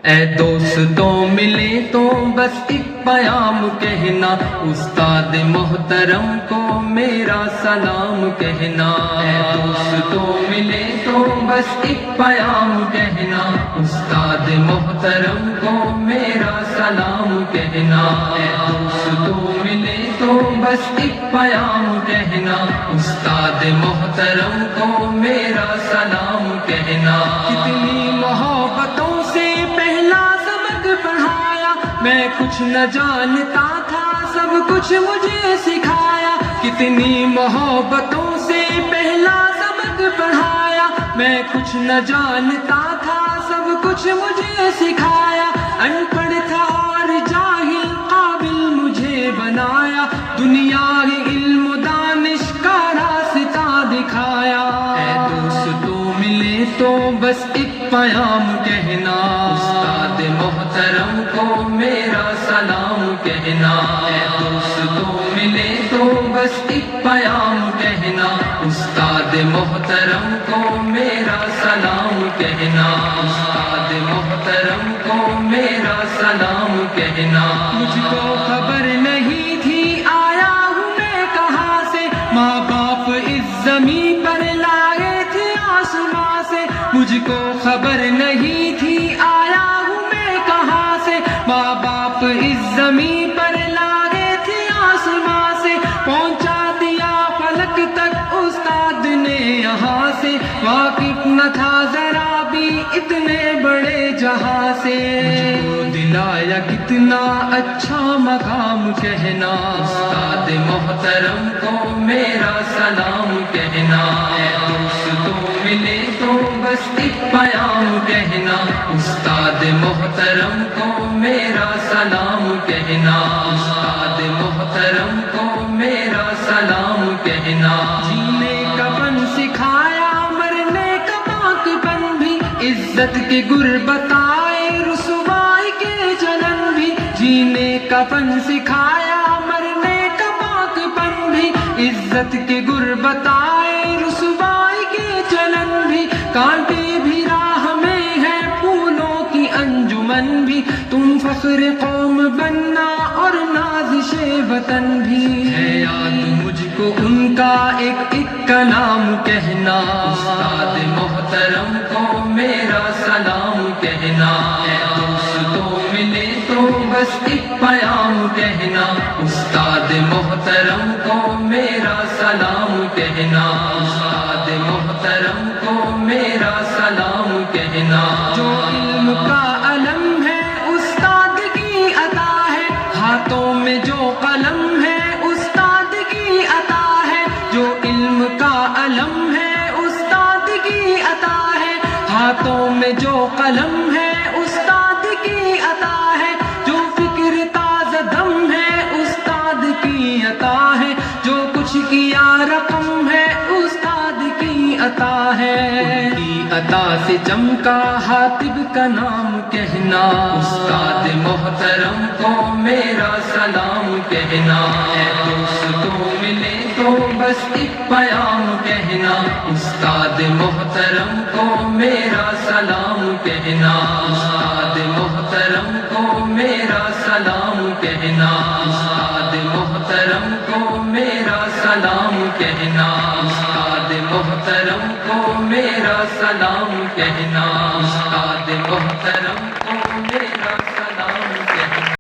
اے دوستوں ملے تو بس ایک پیام کہنا، استاد محترم کو میرا سلام کہنا۔ اے دوستوں ملے تو بس ایک پیام کہنا، استاد محترم کو میرا سلام کہنا۔ اے دوستوں ملے تو بس ایک پیام کہنا، استاد محترم کو میرا سلام کہنا۔ کتنی محبتوں سے پہلا سبق پڑھایا، میں کچھ نہ جانتا تھا سب کچھ مجھے سکھایا۔ کتنی محبتوں سے پہلا سبق پڑھایا، میں کچھ نہ جانتا تھا سب کچھ مجھے سکھایا۔ ان پڑھ تھا اور جاہل قابل مجھے بنایا، دنیا کے علم و دانش کا راستہ دکھایا۔ اے دوستوں ملے تو بس ایک پیام کہنا، استاد محترم کو میرا سلام کہنا۔ اے دوستوں ملے تو بس ایک پیام کہنا، استاد محترم کو میرا سلام کہنا۔ استاد محترم کو میرا سلام کہنا۔ مجھ کو خبر نہیں تھی آیا ہوں میں کہاں سے، ماں باپ اس زمین پر لائے تھے آسماں سے۔ مجھ کو خبر نہیں تھی آیا ہوں میں کہاں سے، ماں باپ اس زمین پر لائے تھے آسماں سے۔ پہنچا دیا فلک تک استاد نے یہاں سے، واقف نہ تھا ذرا بھی اتنے بڑے جہاں سے۔ مجھ کو دلایا کتنا اچھا مقام کہنا، استاد محترم کو میرا سلام کہنا۔ اے دوستوں ملے تو بس ایک پیام کہنا، استاد محترم کو میرا سلام کہنا۔ استاد محترم کو میرا سلام کہنا۔ جینے کا فن سکھایا، مرنے کا پاک پن بھی، عزت کے گر بتائے رسوائی کے جلن بھی۔ جینے کا فن سکھایا، مرنے کا پاک پن بھی، عزت کے گر بتائے رسوائی کے جلن بھی۔ کانٹے بھی راہ میں ہے پھولوں کی انجمن بھی، تم فخر قوم بننا اور نازش وطن بھی۔ ہے یاد مجھ کو ان کا ایک ایک کا نام کہنا، استاد محترم کو میرا سلام کہنا۔ اے دوستوں ملے تو بس ایک پیام کہنا، استاد محترم کو میرا سلام کہنا۔ استاد محترم کو میرا سلام کہنا۔ جو علم کا علم ہے استاد کی عطا ہے، ہاتھوں میں جو قلم ہے استاد کی عطا ہے۔ جو علم کا علم ہے استاد کی عطا ہے، ہاتھوں میں جو قلم ہے استاد کی عطا ہے۔ جو فکر تازہ دم ہے استاد کی عطا ہے، جو کچھ کیا رقم ہے استاد کی عطا ہے۔ ان کی عطا سے چمکا حاطب کا نام کہنا، استاد محترم کو میرا سلام کہنا۔ اے دوستوں ملے تو بس ایک پیام کہنا، استاد محترم کو میرا سلام کہنا۔ استاد محترم کو میرا سلام کہنا۔ استاد محترم کو میرا سلام کہنا۔ استاد محترم کو میرا سلام کہنا۔